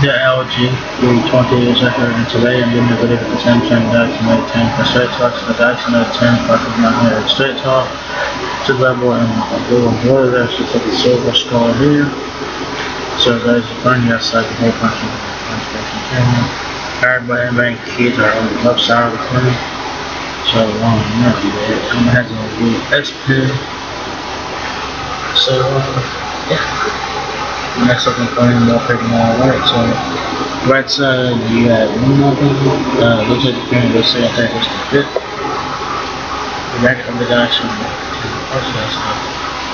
The LG 320 is here, and today I'm doing a video with the Samsung Galaxy Note 10 for straight talk. So the Galaxy Note 10 part of my hair is straight talk to level and a little blue there, so put the silver skull here. So guys, you find outside the whole bunch of camera. Everybody keys are on the left side of the phone. So not bad. I'm has a blue S Pen. So yeah. Next up, I'm playing more pretty more right. So, right side, you got nothing. Looks like the camera, let's say I think it's the fifth. The back of the Galaxy process.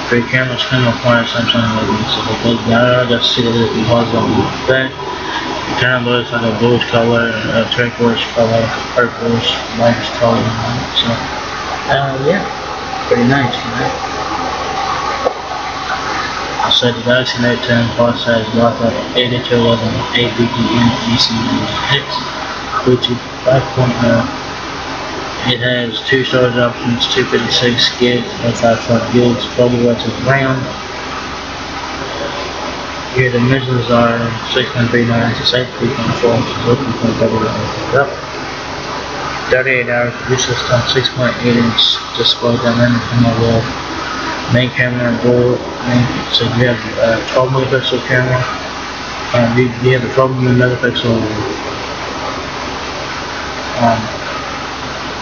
Three cameras come apart, Samsung logo. So, the I just see the little bars on the back. The camera looks like a bluish color, a turquoise color, purplish, whitish color. So, yeah, pretty nice, right? So the Galaxy Note 10 Plus has Wi-Fi 802.11, 8BPM, ECX, Bluetooth 5.0. It has two storage options, 256 gigs and 512 gigs, 12 GB of RAM. Your dimensions are 6.39 inches, 8.4 inches, 8.30 up. 38 hours useless time, 6.8-inch display, dynamic AMOLED. Main camera board, so you have 12 megapixel camera, you have a 12 megapixel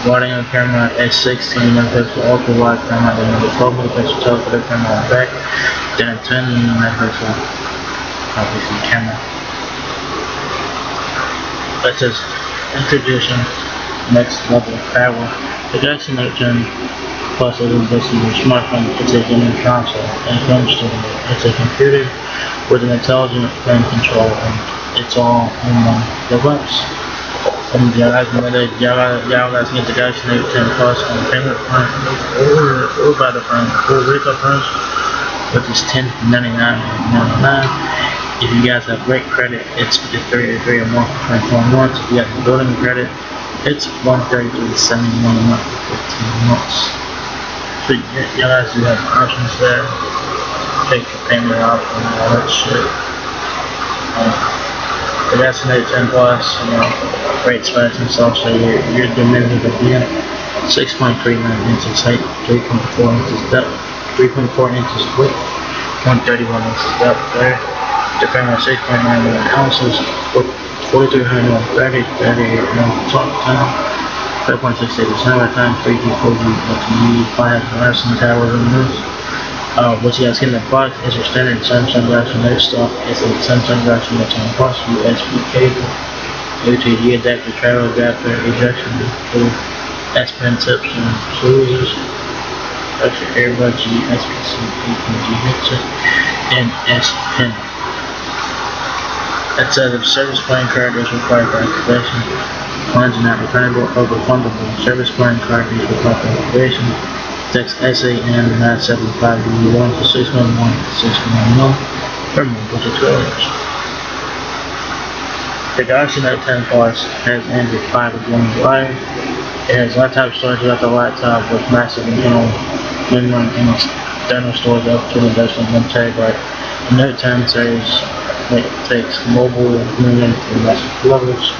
wide angle camera, a 16 megapixel ultra wide camera, then a 12 megapixel telephoto camera on the back, then a 10 megapixel obviously camera. That's just introduction, next level of power. The Galaxy Note 10 Plus isn't basically your smartphone, it's a gaming console and film studio. It's a computer with an intelligent phone control, and it's all in one device. And y'all guys get the Galaxy Note 10 Plus on payment plan or by the phone or retail price, which is $10.99. If you guys have great credit, it's $53 or more for 24 months. If you have building credit, it's $133.71 a month for 15 months. So y'all guys do have options there. Take your payment off and all that shit. The Galaxy Note 10 Plus, great specs and stuff. So your dimensions will be 6.39 inches height, 3.4 inches depth, 3.4 inches width, 131 inches depth there. The camera 6.91 ounces, 4,330, 38 talk time. 5.68% of the time, 3G, 4G, LTE, 5 wrestling towers in this. What you guys get in the box is your standard Samsung Galaxy Note stock. It's a Samsung Galaxy Note 10 Plus USB cable, LTE adapter, travel adapter, ejection tool, S Pen tips and screws, extra earbud, USB-C, 8.G headset, and S Pen. It says if service plan card is required for activation, funds are not returnable or refundable. Service plan card is required for activation. Text SAN 975D1 to 611 to 611 for mobile tutorials. The Galaxy Note 10 Plus has Android 5 with 1.5. It has laptop storage without the laptop with massive internal memory and external storage up to an additional 1 terabyte. The Note 10 series takes mobile memory to massive levels.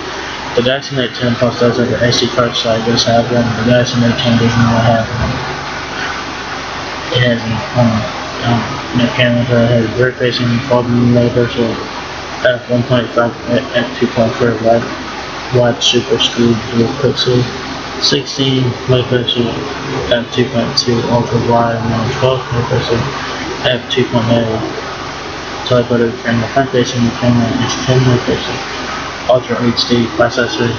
The Galaxy Note 10 Plus does have an SD card slide, does have one. The Galaxy Note 10 does not have one. It has a camera that has rear facing 12 megapixel f1.5 f2.4 wide super screwed dual pixel, 16 megapixel f2.2 ultra wide, and 12 megapixel f2.0 telephoto camera. Front facing camera is 10 megapixel Ultra HD processor,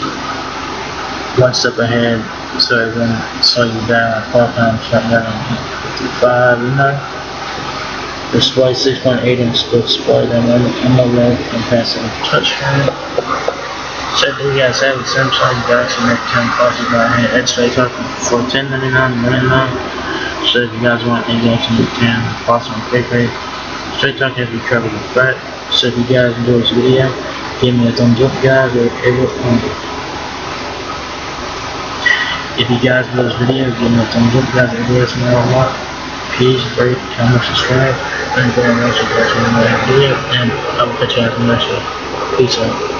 one step ahead, so it won't slow you down 12 times, shut down 55, Display 6.8-inch display, dynamic AMOLED and passive touchscreen. So there you guys have it, Samsung Galaxy Note 10 Plus is right here. It's straight talk for $10.99. So if you guys want a Galaxy Note 10 Plus on PayPay, straight talk has you covered with that. So if you guys enjoyed this video, give me a thumbs up, guys, or if you guys enjoyed this video, give me a thumbs up, guys, it really helps me out a lot. Please rate, comment, subscribe. Thank you very much for watching my video, and I will catch you guys in the next one. Peace out.